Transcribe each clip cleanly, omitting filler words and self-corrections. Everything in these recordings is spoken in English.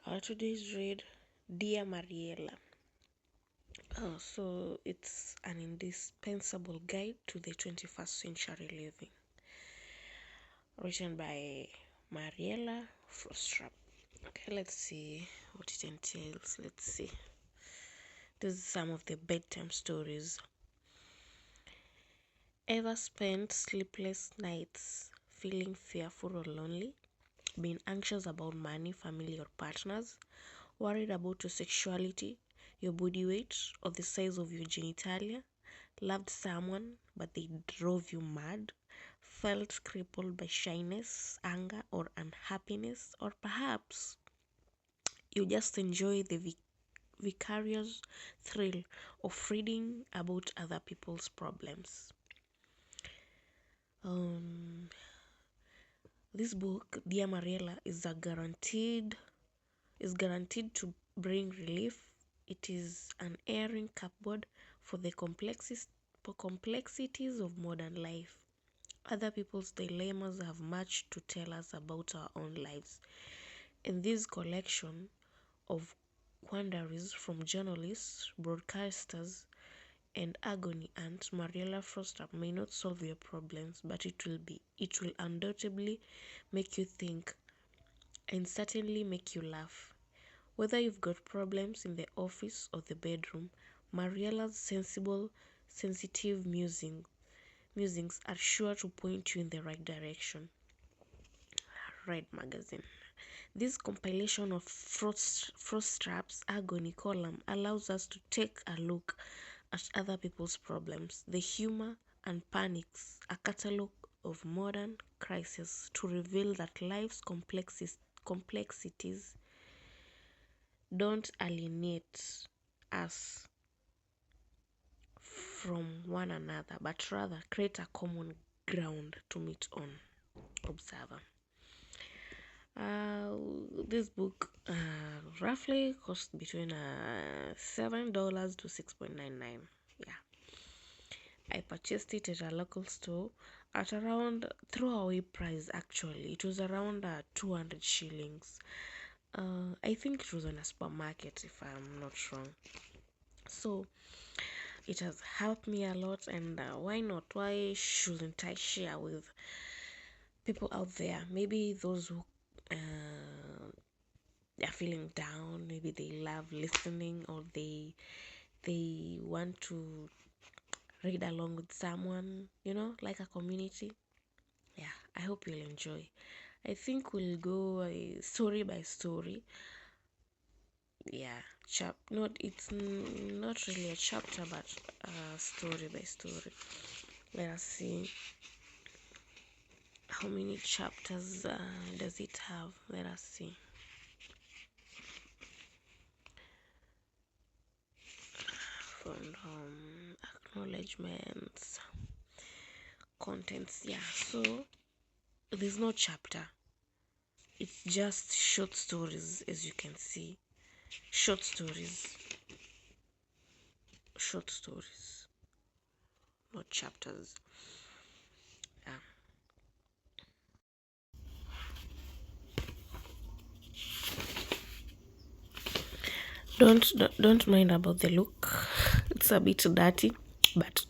Today's read, Dear Mariella. So it's an indispensable guide to the 21st century living, written by Mariella Frostrap. Okay, let's see what it entails. Let's see. This is some of the bedtime stories. Ever spent sleepless nights feeling fearful or lonely? Been anxious about money, family, or partners? Worried about your sexuality, your body weight, or the size of your genitalia? Loved someone, but they drove you mad? Felt crippled by shyness, anger, or unhappiness? Or perhaps you just enjoy the vicarious thrill of reading about other people's problems. This book, Dear Mariella, is guaranteed to bring relief. It is an airing cupboard for the complexities of modern life. Other people's dilemmas have much to tell us about our own lives. In this collection of quandaries from journalists, broadcasters, and agony aunt, Mariella Foster may not solve your problems, but it will undoubtedly make you think and certainly make you laugh. Whether you've got problems in the office or the bedroom, Mariella's sensitive musings are sure to point you in the right direction. Red Magazine. This compilation of Froststrap's agony column allows us to take a look at other people's problems, the humor and panics, a catalogue of modern crises to reveal that life's complexities don't alienate us from one another, but rather create a common ground to meet on. Observer. This book roughly cost between $7 to $6.99. Yeah, I purchased it at a local store at around throwaway price. Actually, it was around 200 shillings. I think it was on a supermarket, if I'm not wrong. So it has helped me a lot, and why not? Why shouldn't I share with people out there? Maybe those who they're feeling down, maybe they love listening, or they want to read along with someone, like a community. Yeah, I hope you'll enjoy. I think we'll go story by story. Yeah, it's not really a chapter, but story by story. Let us see how many chapters does it have. Let us see. From acknowledgements, contents. Yeah, so there's no chapter, it's just short stories. As you can see, short stories, not chapters. Yeah. Don't mind about the look. It's a bit dirty, but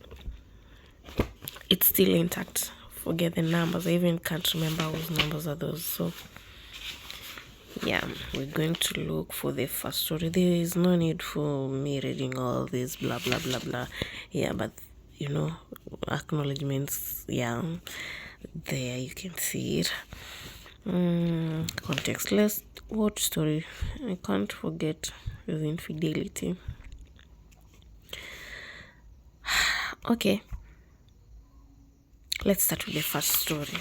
it's still intact. Forget the numbers. I even can't remember whose numbers are those. So yeah, we're going to look for the first story. There is no need for me reading all this blah blah blah blah. Yeah, but acknowledgements. Yeah, there you can see it. Context. What story? I can't forget is infidelity. Okay, let's start with the first story.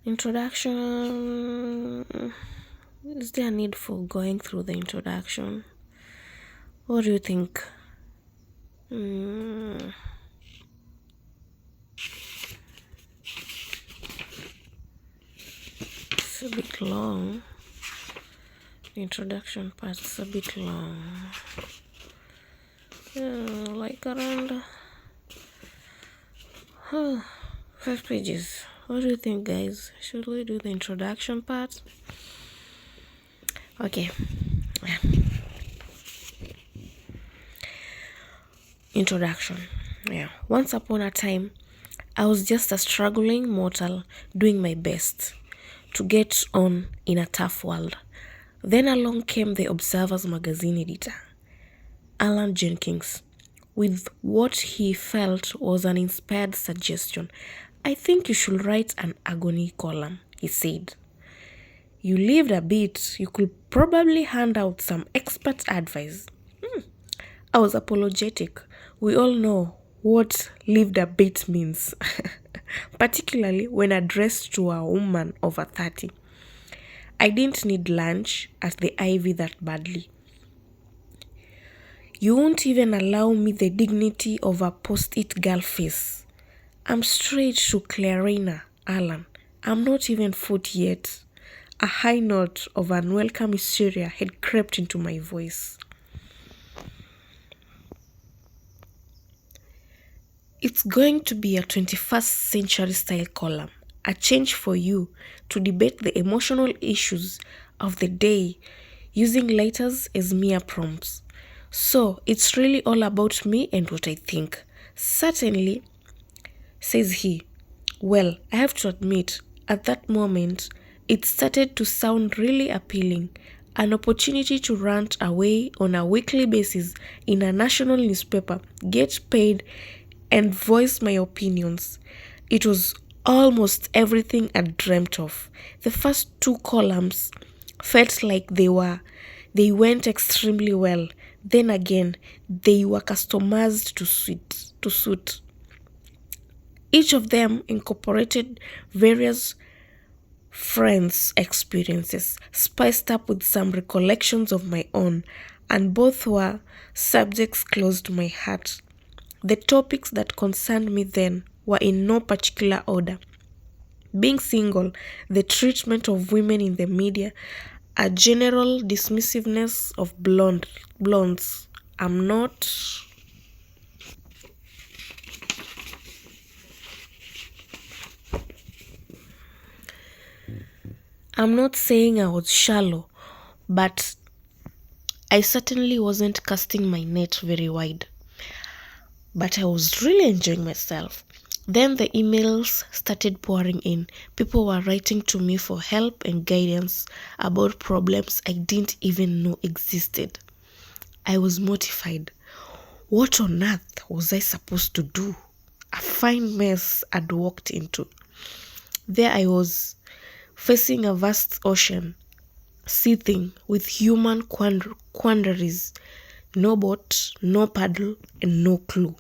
Introduction. Is there a need for going through the introduction? What do you think? It's a bit long. The introduction part is a bit long. Like around 5 pages. What do you think, guys? Should we do the introduction part? Okay. Introduction. Yeah. Once upon a time, I was just a struggling mortal doing my best to get on in a tough world. Then along came the Observer's magazine editor, Alan Jenkins, with what he felt was an inspired suggestion. I think you should write an agony column, he said. You lived a bit, you could probably hand out some expert advice. I was apologetic. We all know what lived a bit means, particularly when addressed to a woman over 30. I didn't need lunch at the Ivy that badly. You won't even allow me the dignity of a post-it girl face. I'm straight to Clarina, Alan. I'm not even 40 yet. A high note of unwelcome hysteria had crept into my voice. It's going to be a 21st century style column, a change for you to debate the emotional issues of the day using letters as mere prompts. So it's really all about me and what I think. Certainly, says he. Well, I have to admit, at that moment, it started to sound really appealing. An opportunity to rant away on a weekly basis in a national newspaper, get paid, and voice my opinions. It was almost everything I dreamt of. The first two columns felt like they went extremely well. Then again, they were customized to suit. Each of them incorporated various friends' experiences, spiced up with some recollections of my own, and both were subjects close to my heart. The topics that concerned me then were in no particular order: being single, the treatment of women in the media, a general dismissiveness of blondes. I'm not I'm not saying I was shallow, but I certainly wasn't casting my net very wide. But I was really enjoying myself. Then the emails started pouring in. People were writing to me for help and guidance about problems I didn't even know existed. I was mortified. What on earth was I supposed to do? A fine mess I'd walked into. There I was, facing a vast ocean, seething with human quandaries. No boat, no paddle, and no clue.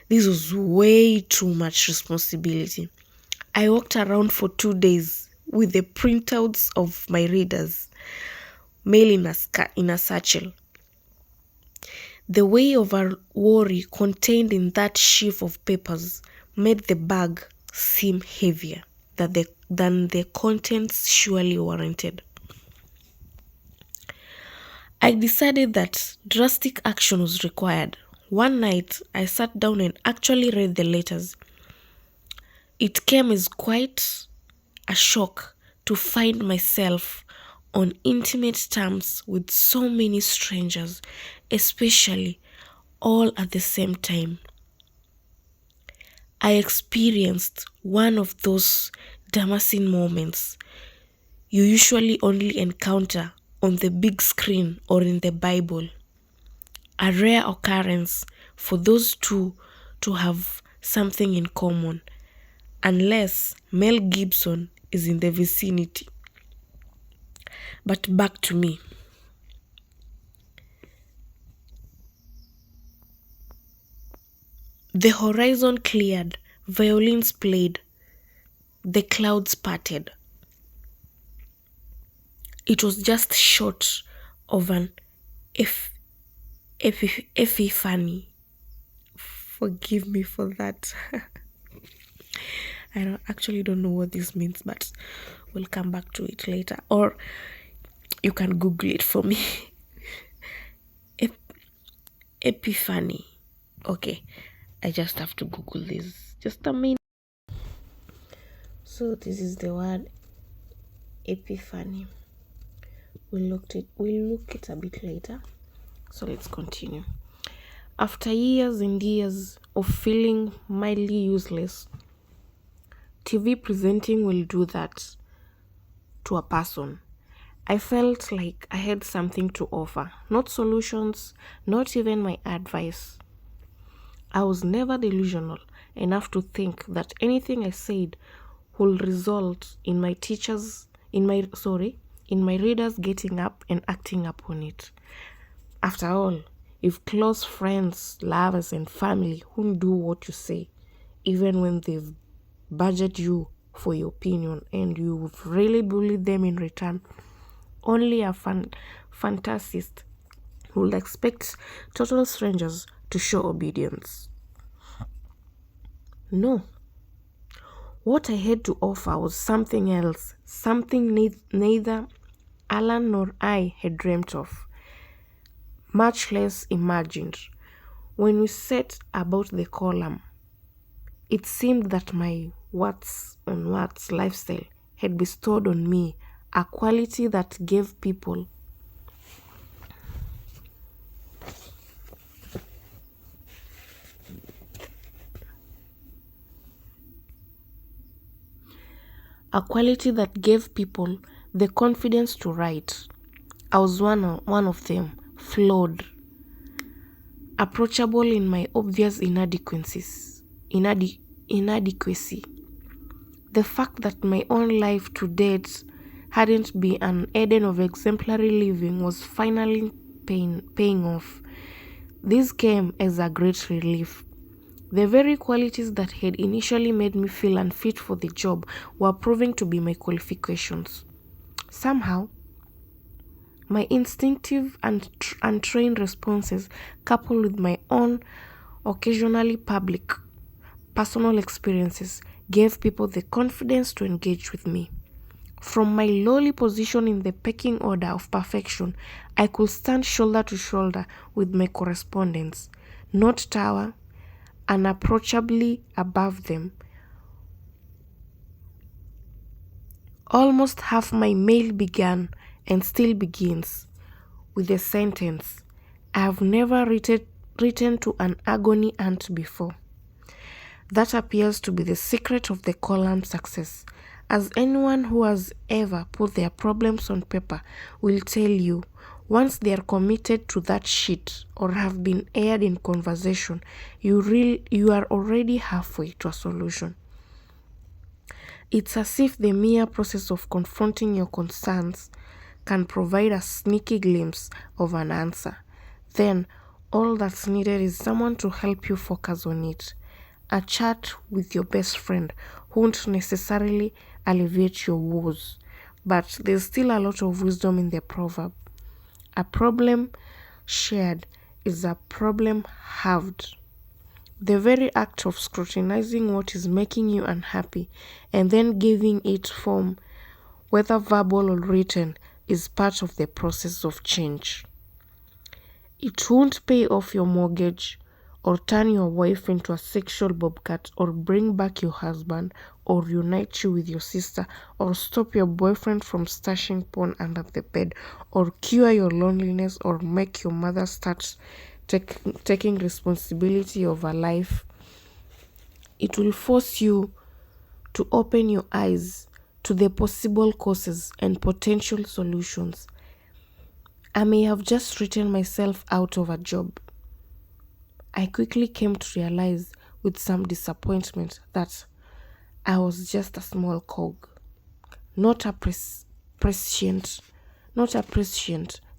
This was way too much responsibility. I walked around for 2 days with the printouts of my readers, mail in a satchel. The weight of our worry contained in that sheaf of papers made the bag seem heavier than the contents surely warranted. I decided that drastic action was required. One night, I sat down and actually read the letters. It came as quite a shock to find myself on intimate terms with so many strangers, especially all at the same time. I experienced one of those Damascene moments you usually only encounter on the big screen or in the Bible. A rare occurrence for those two to have something in common, unless Mel Gibson is in the vicinity. But back to me. The horizon cleared, violins played, the clouds parted. It was just short of an epiphany. Forgive me for that. I don't know what this means, but we'll come back to it later. Or you can Google it for me. Epiphany. Okay, I just have to Google this. Just a minute. So this is the word epiphany. We'll look it a bit later. So let's continue. After years and years of feeling mildly useless, TV presenting will do that to a person. I felt like I had something to offer, not solutions, not even my advice. I was never delusional enough to think that anything I said would result in in my readers getting up and acting upon it. After all, if close friends, lovers, and family won't do what you say, even when they've badgered you for your opinion and you've really bullied them in return, only a fantasist would expect total strangers to show obedience. No. What I had to offer was something else, something neither Alan nor I had dreamt of, much less imagined. When we set about the column, it seemed that my what's on what's lifestyle had bestowed on me a quality that gave people the confidence to write. I was one of them, flawed, approachable in my obvious inadequacy. The fact that my own life to date hadn't been an Eden of exemplary living was finally paying off. This came as a great relief. The very qualities that had initially made me feel unfit for the job were proving to be my qualifications. Somehow, my instinctive and untrained responses, coupled with my own occasionally public personal experiences, gave people the confidence to engage with me. From my lowly position in the pecking order of perfection, I could stand shoulder to shoulder with my correspondents, not tower, unapproachably above them. Almost half my mail began and still begins with the sentence, I have never written to an agony aunt before. That appears to be the secret of the column's success, as anyone who has ever put their problems on paper will tell you. Once they are committed to that sheet or have been aired in conversation, you are already halfway to a solution. It's as if the mere process of confronting your concerns can provide a sneaky glimpse of an answer. Then, all that's needed is someone to help you focus on it. A chat with your best friend won't necessarily alleviate your woes, but there's still a lot of wisdom in the proverb. A problem shared is a problem halved. The very act of scrutinizing what is making you unhappy and then giving it form, whether verbal or written, is part of the process of change. It won't pay off your mortgage or turn your wife into a sexual bobcat or bring back your husband or unite you with your sister or stop your boyfriend from stashing porn under the bed or cure your loneliness or make your mother start taking responsibility of her life. It will force you to open your eyes to the possible causes and potential solutions. I may have just written myself out of a job. I quickly came to realize with some disappointment that I was just a small cog, not a prescient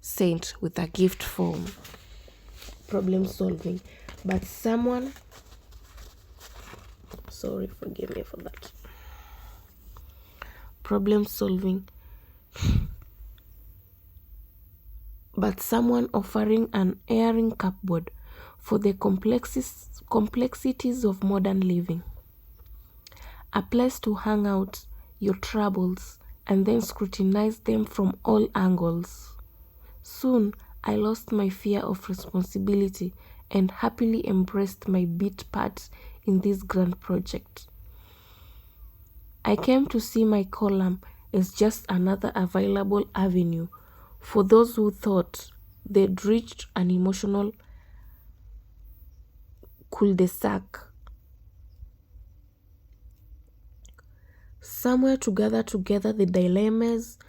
saint with a gift for problem solving, but someone, forgive me for that, problem solving, but someone offering an airing cupboard for the complexities of modern living. A place to hang out your troubles and then scrutinize them from all angles. Soon, I lost my fear of responsibility and happily embraced my bit part in this grand project. I came to see my column as just another available avenue for those who thought they'd reached an emotional cul-de-sac, somewhere to gather together the dilemmas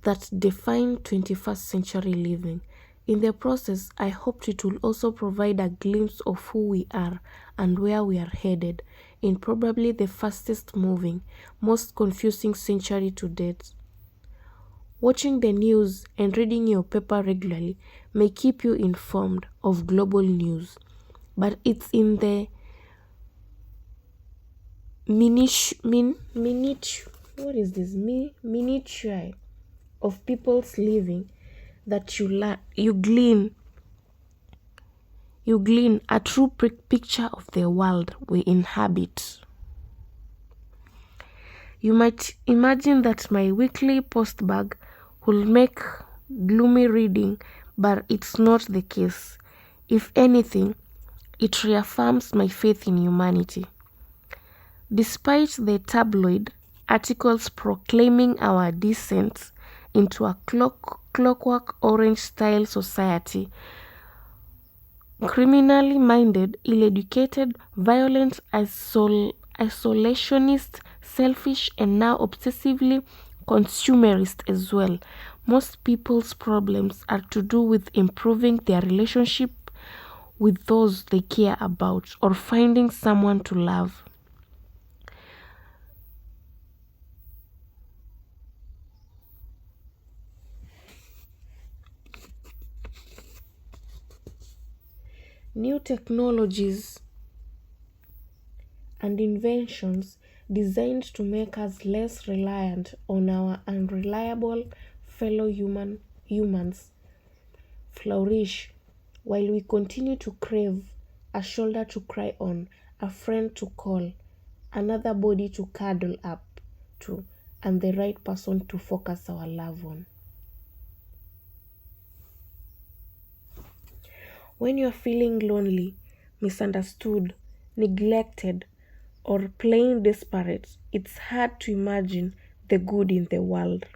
that define 21st century living. In the process, I hoped it will also provide a glimpse of who we are and where we are headed in probably the fastest moving, most confusing century to date. Watching the news and reading your paper regularly may keep you informed of global news, but it's in the minutiae of people's living that you glean a true picture of the world we inhabit. You might imagine that my weekly post bag will make gloomy reading, but it's not the case. If anything, it reaffirms my faith in humanity. Despite the tabloid articles proclaiming our descent into a clockwork orange-style society, criminally minded, ill-educated, violent, isolationist, selfish, and now obsessively consumerist as well. Most people's problems are to do with improving their relationship with those they care about or finding someone to love. New technologies and inventions designed to make us less reliant on our unreliable fellow humans flourish, while we continue to crave a shoulder to cry on, a friend to call, another body to cuddle up to, and the right person to focus our love on. When you're feeling lonely, misunderstood, neglected, or plain desperate, it's hard to imagine the good in the world.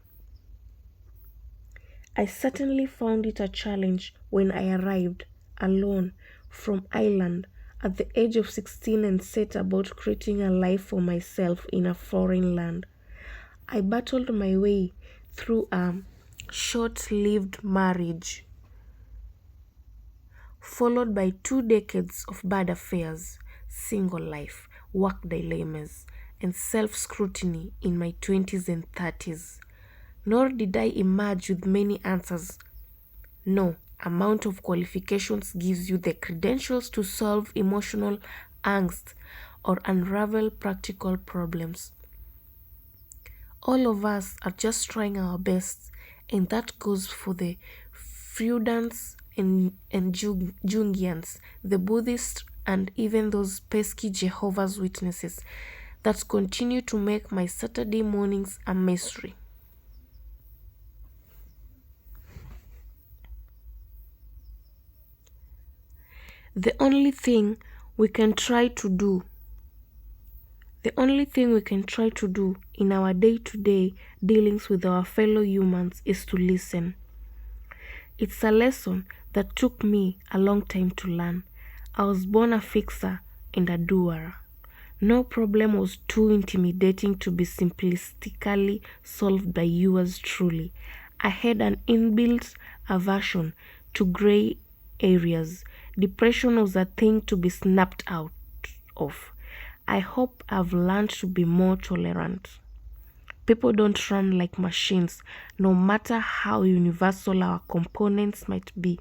I certainly found it a challenge when I arrived, alone, from Ireland at the age of 16 and set about creating a life for myself in a foreign land. I battled my way through a short-lived marriage, followed by 2 decades of bad affairs, single life, work dilemmas, and self-scrutiny in my 20s and 30s. Nor did I emerge with many answers. No amount of qualifications gives you the credentials to solve emotional angst or unravel practical problems. All of us are just trying our best, and that goes for the Freudans and Jungians, the Buddhists, and even those pesky Jehovah's Witnesses that continue to make my Saturday mornings a mystery. The only thing we can try to do in our day-to-day dealings with our fellow humans is to listen. It's a lesson that took me a long time to learn. I was born a fixer and a doer. No problem was too intimidating to be simplistically solved by yours truly. I had an inbuilt aversion to gray areas. Depression was a thing to be snapped out of. I hope I've learned to be more tolerant. People don't run like machines, no matter how universal our components might be.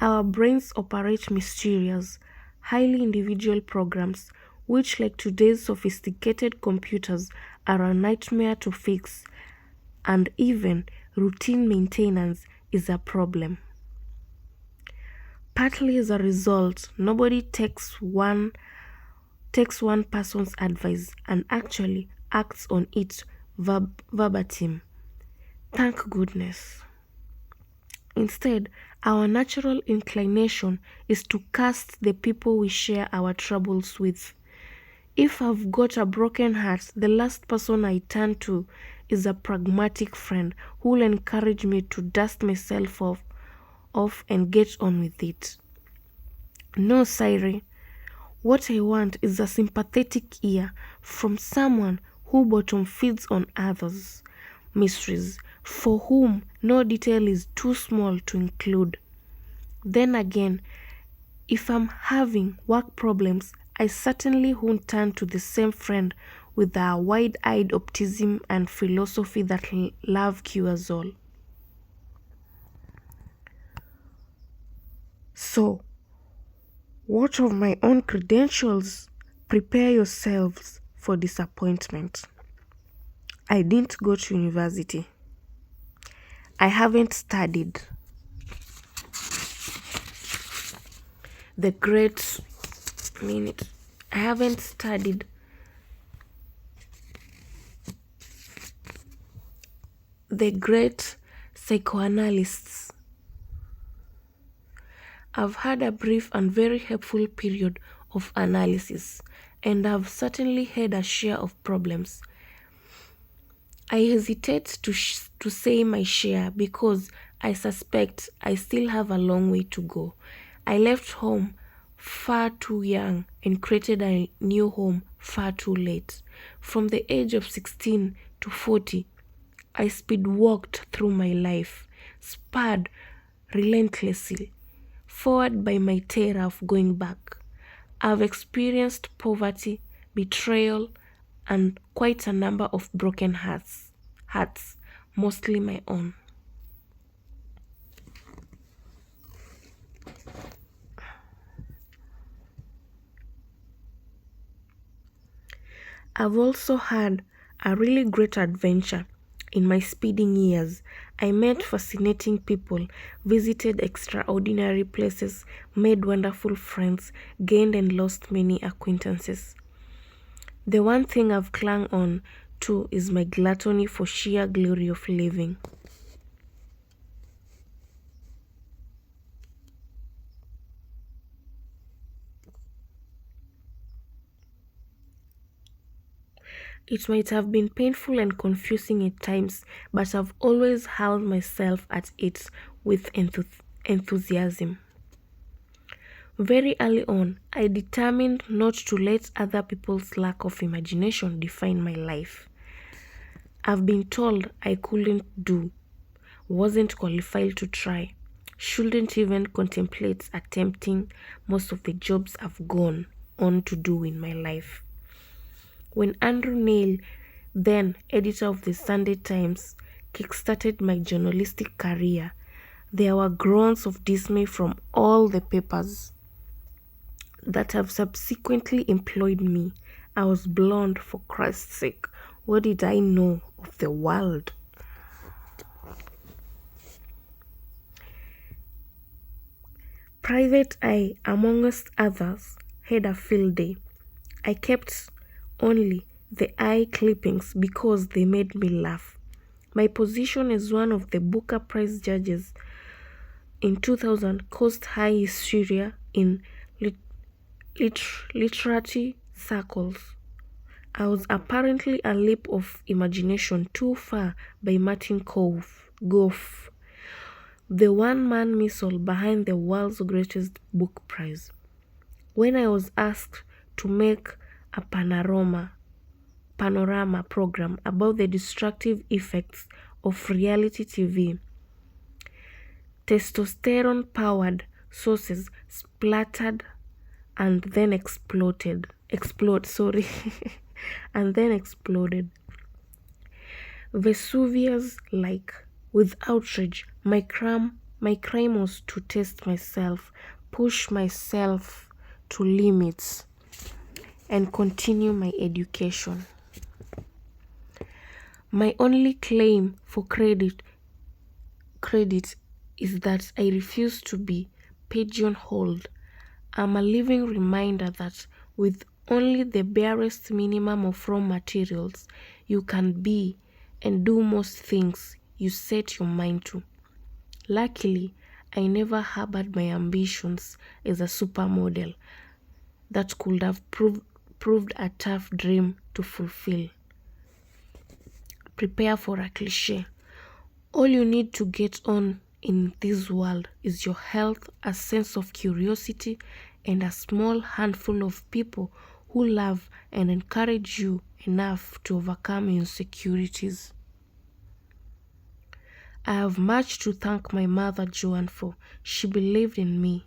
Our brains operate mysterious, highly individual programs, which, like today's sophisticated computers, are a nightmare to fix, and even routine maintenance is a problem. Partly as a result, nobody takes one person's advice and actually acts on it verbatim. Thank goodness. Instead, our natural inclination is to cast the people we share our troubles with. If I've got a broken heart, the last person I turn to is a pragmatic friend who will encourage me to dust myself off and get on with it. No, Siri. What I want is a sympathetic ear from someone who bottom feeds on others' mysteries, for whom no detail is too small to include. Then again, if I'm having work problems, I certainly won't turn to the same friend with our wide-eyed optimism and philosophy that love cures all. So, what of my own credentials? Prepare yourselves for disappointment. I didn't go to university. I haven't studied the great minute. I haven't studied the great psychoanalysts. I've had a brief and very helpful period of analysis, and I've certainly had a share of problems. I hesitate to say my share because I suspect I still have a long way to go. I left home far too young and created a new home far too late. From the age of 16 to 40, I speed walked through my life, spurred relentlessly, forward by my terror of going back. I've experienced poverty, betrayal, and quite a number of broken hearts, mostly my own. I've also had a really great adventure in my speeding years. I met fascinating people, visited extraordinary places, made wonderful friends, gained and lost many acquaintances. The one thing I've clung on to is my gluttony for sheer glory of living. It might have been painful and confusing at times, but I've always hurled myself at it with enthusiasm. Very early on, I determined not to let other people's lack of imagination define my life. I've been told I couldn't do, wasn't qualified to try, shouldn't even contemplate attempting most of the jobs I've gone on to do in my life. When Andrew Neil, then editor of the Sunday Times, kickstarted my journalistic career, there were groans of dismay from all the papers that have subsequently employed me. I was blonde, for Christ's sake. What did I know of the world? Private Eye, amongst others, had a field day. I kept only the eye clippings because they made me laugh. My position as one of the Booker Prize judges in 2000 caused high hysteria in literary circles. I was apparently a leap of imagination too far by Martin Goff, the one-man missile behind the world's greatest book prize. When I was asked to make a panorama program about the destructive effects of reality TV, testosterone-powered sauces splattered and then and then exploded. Vesuvius-like, with outrage, my crime was to test myself, push myself to limits, and continue my education. My only claim for credit is that I refuse to be pigeonholed. I'm a living reminder that with only the barest minimum of raw materials, you can be and do most things you set your mind to. Luckily, I never harbored my ambitions as a supermodel that could have proved a tough dream to fulfill. Prepare for a cliche. All you need to get on in this world is your health, a sense of curiosity, and a small handful of people who love and encourage you enough to overcome your insecurities. I have much to thank my mother Joan for. She believed in me,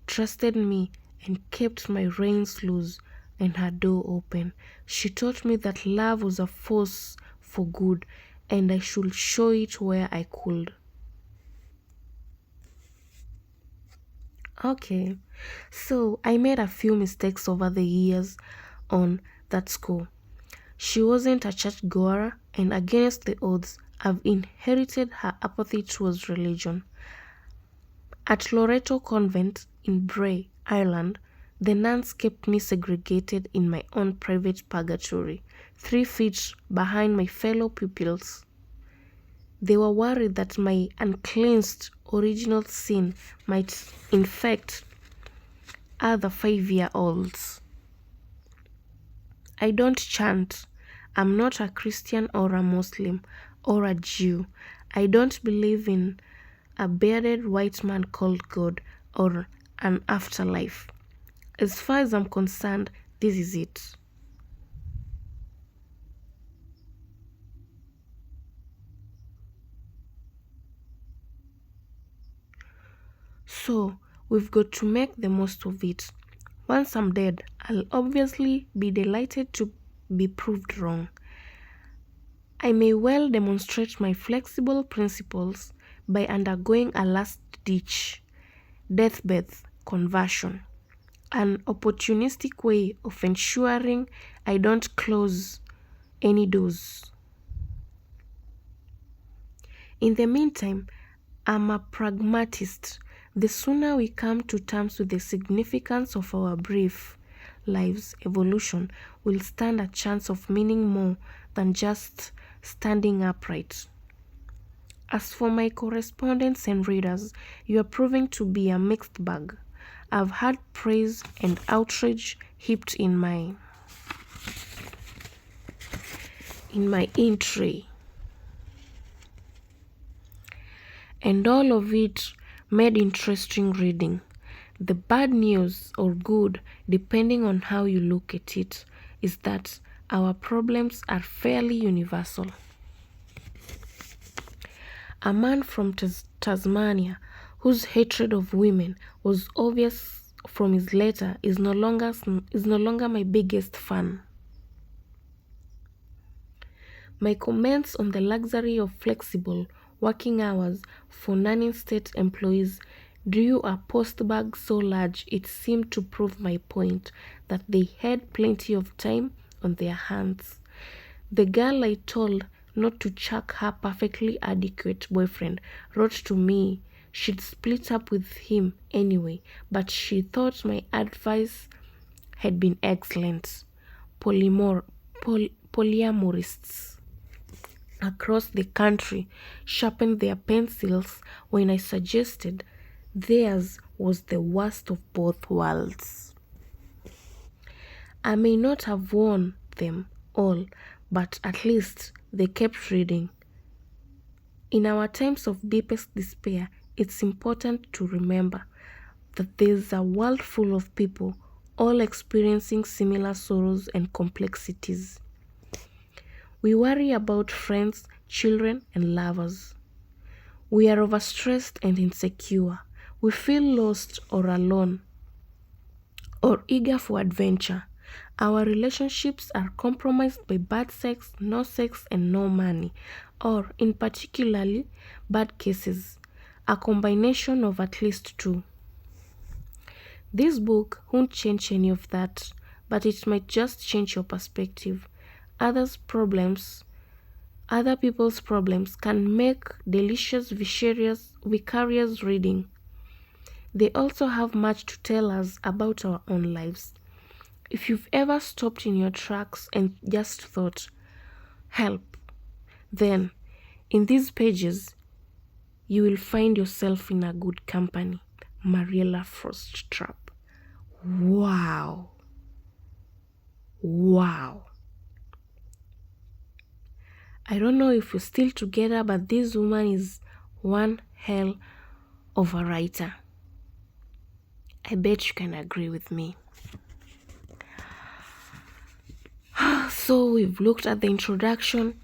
trusted me, and kept my reins loose and her door open. She taught me that love was a force for good and I should show it where I could. Okay, so I made a few mistakes over the years on that school. She wasn't a church goer, and against the odds, I've inherited her apathy towards religion. At Loreto Convent in Bray, Ireland, the nuns kept me segregated in my own private purgatory, 3 feet behind my fellow pupils. They were worried that my uncleansed original sin might infect other 5-year-olds. I don't chant. I'm not a Christian or a Muslim or a Jew. I don't believe in a bearded white man called God or an afterlife. As far as I'm concerned, this is it. So, we've got to make the most of it. Once I'm dead, I'll obviously be delighted to be proved wrong. I may well demonstrate my flexible principles by undergoing a last-ditch deathbed conversion, an opportunistic way of ensuring I don't close any doors. In the meantime, I'm a pragmatist. The sooner we come to terms with the significance of our brief lives, evolution will stand a chance of meaning more than just standing upright. As for my correspondents and readers, you are proving to be a mixed bag. I've had praise and outrage heaped in my in tray. And all of it made interesting reading. The bad news, or good, depending on how you look at it, is that our problems are fairly universal. A man from Tasmania, whose hatred of women was obvious from his letter, is no longer my biggest fan. My comments on the luxury of flexible working hours for non-state employees drew a postbag so large it seemed to prove my point that they had plenty of time on their hands. The girl I told not to chuck her perfectly adequate boyfriend wrote to me she'd split up with him anyway, but she thought my advice had been excellent. Polyamorists across the country sharpened their pencils when I suggested theirs was the worst of both worlds. I may not have won them all, but at least they kept reading. In our times of deepest despair, it's important to remember that there's a world full of people all experiencing similar sorrows and complexities. We worry about friends, children, and lovers. We are overstressed and insecure. We feel lost or alone or eager for adventure. Our relationships are compromised by bad sex, and no money, or, in particularly, bad cases, a combination of at least two. This book won't change any of that, but it might just change your perspective. Other people's problems can make delicious, vicarious reading. They also have much to tell us about our own lives. If you've ever stopped in your tracks and just thought, help, then, in these pages, you will find yourself in a good company. Mariella Frostrap. Wow. Wow. I don't know if you're still together, but this woman is one hell of a writer. I bet you can agree with me. So we've looked at the introduction.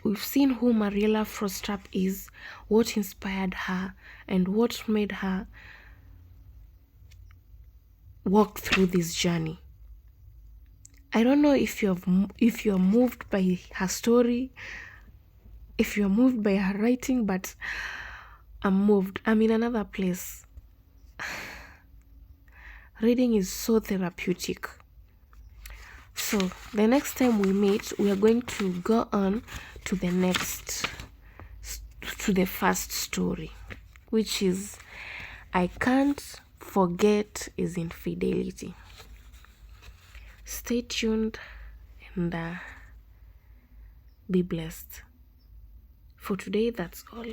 We've seen who Mariella Frostrap is, what inspired her, and what made her walk through this journey. I don't know if you're moved by her story, if you're moved by her writing, but I'm moved. I'm in another place. Reading is so therapeutic. So the next time we meet, we are going to go on to the first story, which is I Can't Forget Is Infidelity. Stay tuned and be blessed. For today, that's all.